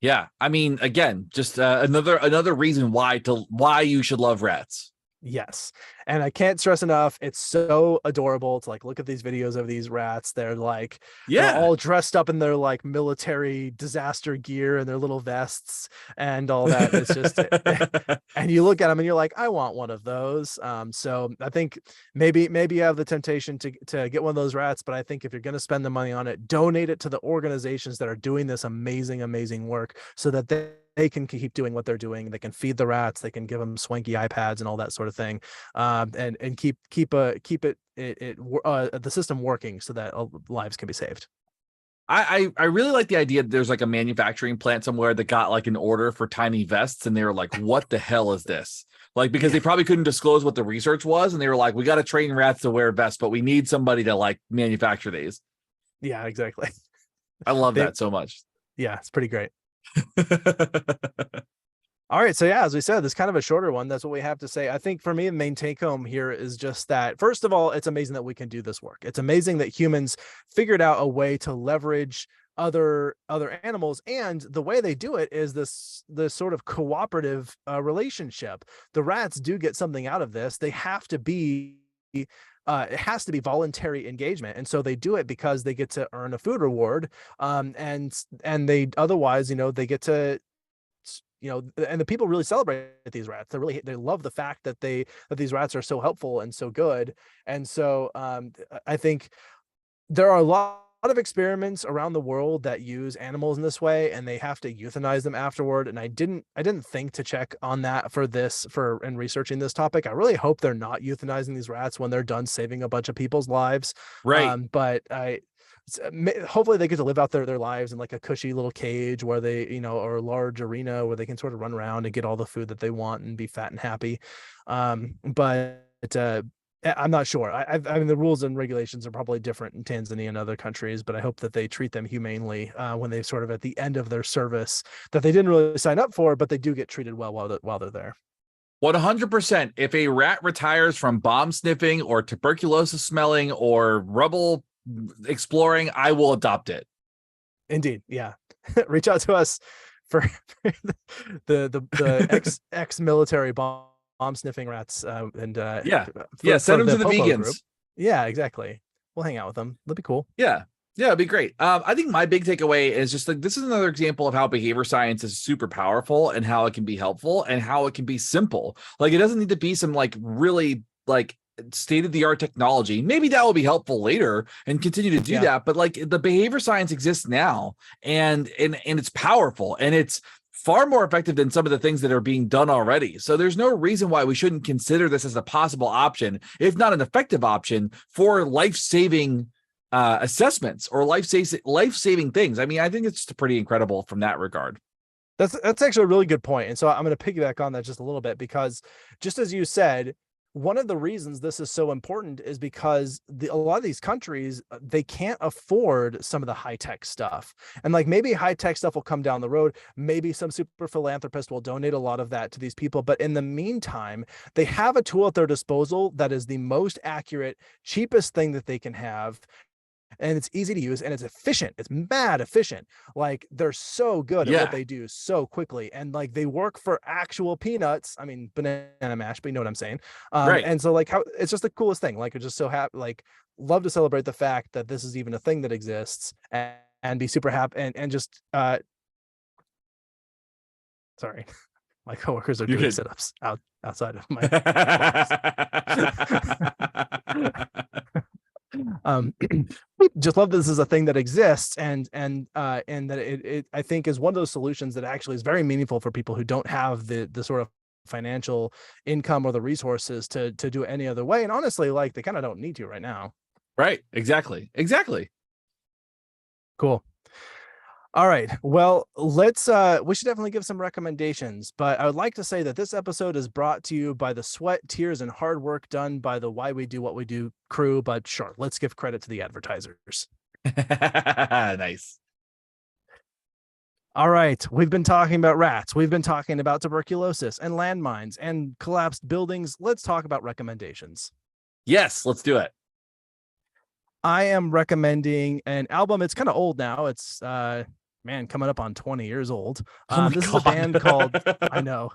Yeah, I mean, again, just another reason why you should love rats. Yes. And I can't stress enough, it's so adorable to like look at these videos of these rats. They're like, they're all dressed up in their like military disaster gear and their little vests and all that. It's just and you look at them and you're like, I want one of those. So I think maybe you have the temptation to get one of those rats, but I think if you're going to spend the money on it, donate it to the organizations that are doing this amazing work so that they can keep doing what they're doing. They can feed the rats. They can give them swanky iPads and all that sort of thing, and keep the system working so that lives can be saved. I really like the idea that there's like a manufacturing plant somewhere that got like an order for tiny vests, and they were like, what the hell is this? Like, because they probably couldn't disclose what the research was, and they were like, we got to train rats to wear vests, but we need somebody to like manufacture these. Yeah, exactly. I love that so much. Yeah, it's pretty great. All right. So yeah, as we said, this is kind of a shorter one. That's what we have to say. I think for me, the main take home here is just that, first of all, it's amazing that we can do this work. It's amazing that humans figured out a way to leverage other animals, and the way they do it is this sort of cooperative relationship. The rats do get something out of this. They have to be it has to be voluntary engagement, and so they do it because they get to earn a food reward, and they otherwise, they get to, and the people really celebrate these rats. They love the fact that these rats are so helpful and so good. And so I think there are a lot of experiments around the world that use animals in this way, and they have to euthanize them afterward. And I didn't think to check on that in researching this topic. I really hope they're not euthanizing these rats when they're done saving a bunch of people's lives. Right. But hopefully they get to live out their lives in like a cushy little cage where they, or a large arena where they can sort of run around and get all the food that they want and be fat and happy. But I'm not sure. I mean, the rules and regulations are probably different in Tanzania and other countries, but I hope that they treat them humanely when they sort of at the end of their service that they didn't really sign up for, but they do get treated well while they're there. 100%. If a rat retires from bomb sniffing or tuberculosis smelling or rubble exploring, I will adopt it. Indeed. Yeah. Reach out to us for the ex-military bomb sniffing rats. Send them to the vegans group. Yeah, exactly. We'll hang out with them. That'd be cool. Yeah, it'd be great. I think my big takeaway is just like, this is another example of how behavior science is super powerful and how it can be helpful and how it can be simple. Like, it doesn't need to be some like really like state-of-the-art technology. Maybe that will be helpful later and continue to do that, but like the behavior science exists now, and it's powerful, and it's far more effective than some of the things that are being done already. So there's no reason why we shouldn't consider this as a possible option, if not an effective option, for life-saving assessments or life-saving things. I mean, I think it's pretty incredible from that regard. That's actually a really good point. And so I'm going to piggyback on that just a little bit, because just as you said, one of the reasons this is so important is because a lot of these countries, they can't afford some of the high-tech stuff. And like, maybe high-tech stuff will come down the road. Maybe some super philanthropist will donate a lot of that to these people. But in the meantime, they have a tool at their disposal that is the most accurate, cheapest thing that they can have. And it's easy to use, and it's efficient. It's mad efficient. Like, they're so good at what they do so quickly, and like, they work for actual peanuts. I mean, banana mash, but you know what I'm saying. Right. And so like, how it's just the coolest thing. Like, I just so happy, like, love to celebrate the fact that this is even a thing that exists, and be super happy and just sorry. My coworkers are doing sit-ups outside of my just love that this is a thing that exists, and that it I think is one of those solutions that actually is very meaningful for people who don't have the sort of financial income or the resources to do it any other way. And honestly, like, they kind of don't need to right now. Right. Exactly. Cool. All right. Well, we should definitely give some recommendations, but I would like to say that this episode is brought to you by the sweat, tears, and hard work done by the Why We Do What We Do crew. But sure, let's give credit to the advertisers. Nice. All right. We've been talking about rats. We've been talking about tuberculosis and landmines and collapsed buildings. Let's talk about recommendations. Yes, let's do it. I am recommending an album. It's kind of old now. It's coming up on 20 years old. This is a band called I know.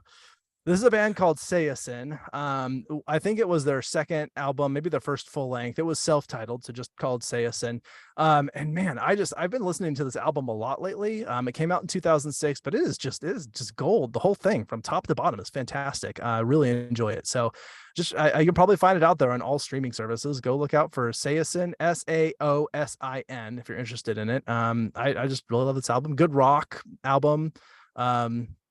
This is a band called Saosin. I think it was their second album, maybe their first full length. It was self-titled, so just called Saosin. And man, I've been listening to this album a lot lately. It came out in 2006, but it is just gold. The whole thing from top to bottom is fantastic. I really enjoy it. So I can probably find it out there on all streaming services. Go look out for Saosin, Saosin, if you're interested in it. I just really love this album. Good rock album.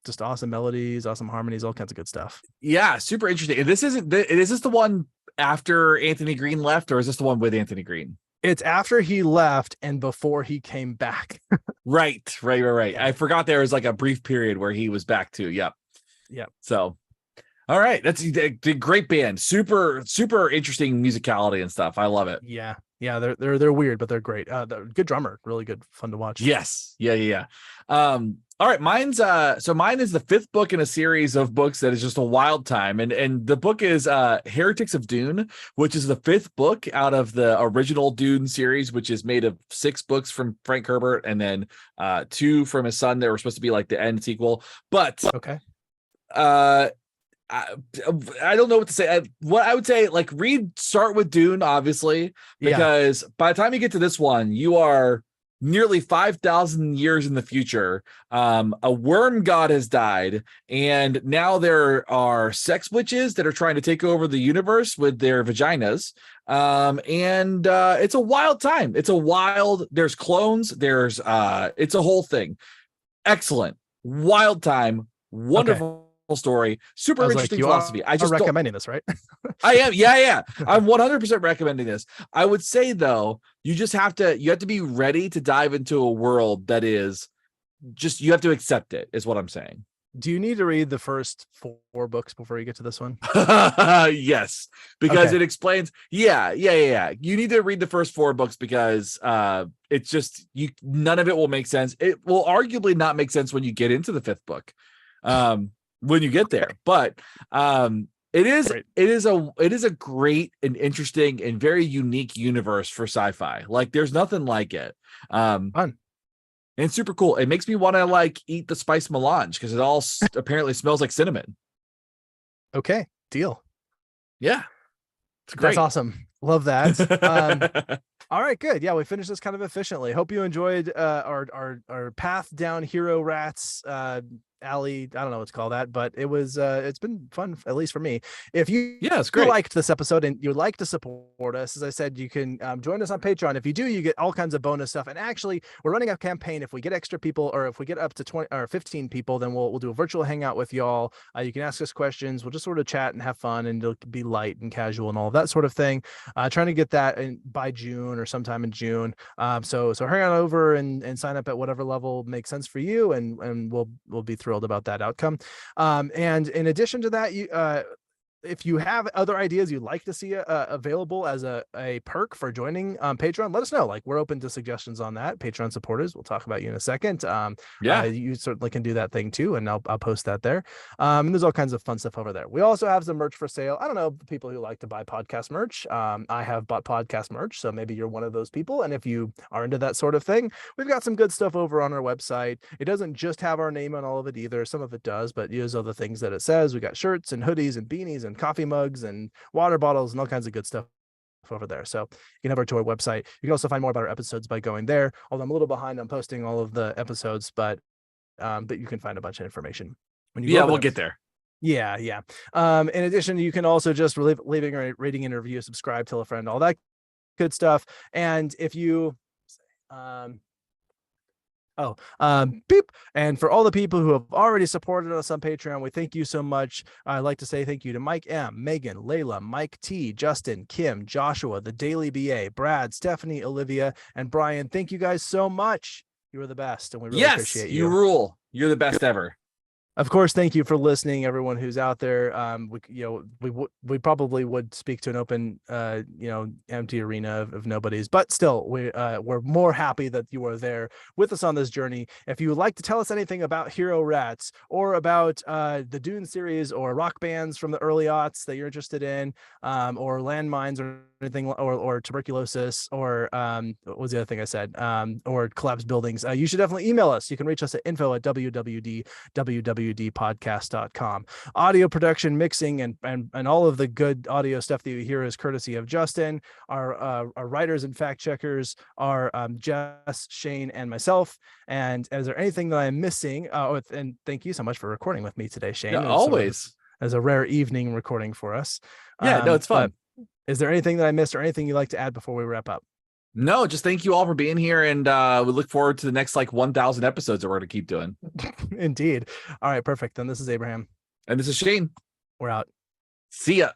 just awesome melodies, awesome harmonies, all kinds of good stuff. Yeah, super interesting. And is this the one after Anthony Green left, or is this the one with Anthony Green? It's after he left and before he came back. Right. Yeah. I forgot there was like a brief period where he was back too. Yep. So, all right, that's a great band. Super interesting musicality and stuff. I love it. Yeah, they're weird, but they're great. They're good drummer, really good, fun to watch. Yes. Yeah. All right, mine is the fifth book in a series of books that is just a wild time, and the book is Heretics of Dune, which is the fifth book out of the original Dune series, which is made of 6 books from Frank Herbert and then 2 from his son that were supposed to be like the end sequel. But okay, I don't know what to say. What I would say, like, start with Dune, obviously, because by the time you get to this one, you are nearly 5,000 years in the future. A worm god has died, and now there are sex witches that are trying to take over the universe with their vaginas. And it's a wild time. There's clones, it's a whole thing. Excellent. Wild time. Wonderful. Story, super interesting philosophy. I just recommending this, right? I am, yeah. I'm 100% recommending this. I would say though, you have to be ready to dive into a world that is just, you have to accept it, is what I'm saying. Do you need to read the first 4 books before you get to this one? Yes, because it explains. Yeah. You need to read the first 4 books because it's just none of it will make sense. It will arguably not make sense when you get into the 5th book. When you get there, but it is a great and interesting and very unique universe for sci-fi. Like, there's nothing like it. Fun and super cool. It makes me want to like eat the spice melange because it all apparently smells like cinnamon. Okay, deal. Yeah, it's great. That's awesome. Love that. All right, good. Yeah, we finished this kind of efficiently. Hope you enjoyed our path down Hero Rats alley. I don't know what to call that, but it was it's been fun, at least for me. If you it's great. Liked this episode and you'd like to support us, as I said, you can join us on Patreon. If you do, you get all kinds of bonus stuff. And actually, we're running a campaign. If we get extra people, or if we get up to 20 or 15 people, then we'll do a virtual hangout with y'all. You can ask us questions. We'll just sort of chat and have fun, and it'll be light and casual and all of that sort of thing. Trying to get that by June or sometime in June. So hang on over and sign up at whatever level makes sense for you, and we'll be thrilled about that outcome. And in addition to that, if you have other ideas you'd like to see available as a perk for joining Patreon, let us know. Like, we're open to suggestions on that. Patreon supporters, we'll talk about you in a second. You certainly can do that thing too, and I'll post that there. And there's all kinds of fun stuff over there. We also have some merch for sale. I don't know, people who like to buy podcast merch. I have bought podcast merch, so maybe you're one of those people. And if you are into that sort of thing, we've got some good stuff over on our website. It doesn't just have our name on all of it either. Some of it does, but use other things that it says. We got shirts and hoodies and beanies and coffee mugs and water bottles and all kinds of good stuff over there. So you can head over to our website. You can also find more about our episodes by going there. Although I'm a little behind on posting all of the episodes, but you can find a bunch of information when you we'll get there. Yeah. In addition, you can also just leaving a rating and review, subscribe, tell a friend, all that good stuff. And if you beep. And for all the people who have already supported us on Patreon, we thank you so much. I'd like to say thank you to Mike M, Megan, Layla, Mike T, Justin, Kim, Joshua, the Daily BA, Brad, Stephanie, Olivia, and Brian. Thank you guys so much. You are the best, and we really appreciate you. You rule. You're the best ever. Of course, thank you for listening, everyone who's out there. We probably would speak to an open, empty arena of nobodies, but still, we're more happy that you are there with us on this journey. If you would like to tell us anything about Hero Rats or about the Dune series or rock bands from the early aughts that you're interested in, or landmines or anything, or tuberculosis, or what was the other thing I said, or collapsed buildings, you should definitely email us. You can reach us at info@wwd.podcast.com. Audio production, mixing, and all of the good audio stuff that you hear is courtesy of Justin. Our writers and fact checkers are Jess, Shane, and myself. And is there anything that I'm missing? And thank you so much for recording with me today, Shane. Yeah, always. As a rare evening recording for us. Yeah, no, it's fun. Is there anything that I missed or anything you'd like to add before we wrap up? No, just thank you all for being here, and we look forward to the next like 1,000 episodes that we're going to keep doing. Indeed. All right, perfect. Then this is Abraham. And this is Shane. We're out. See ya.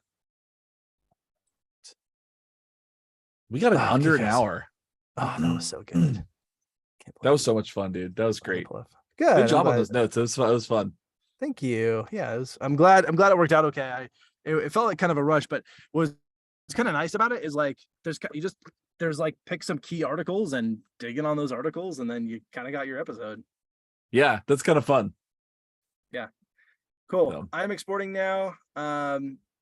We got it Oh, under good an guys. hour. Oh, that was so good. Can't That was believe so much fun, dude. That was it. great. Good. Good I'm job on glad- those notes. It was fun. Thank you. Yeah, I'm glad it worked out okay. It felt like kind of a rush, but what's kind of nice about it is like there's like pick some key articles and dig in on those articles, and then you kind of got your episode. Yeah, that's kind of fun. Cool. So- I'm exporting now.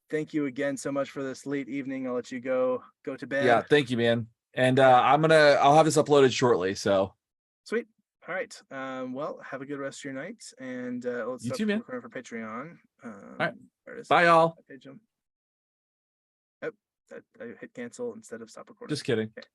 Thank you again so much for this late evening. I'll let you go to bed. Yeah, thank you, man. And I'll have this uploaded shortly. So Sweet. All right. Well, have a good rest of your night, and let's You stop too, man. recording for Patreon. right. Where is it? bye, y'all. Page 'em. Oh, I hit cancel instead of stop recording. Just kidding. Okay.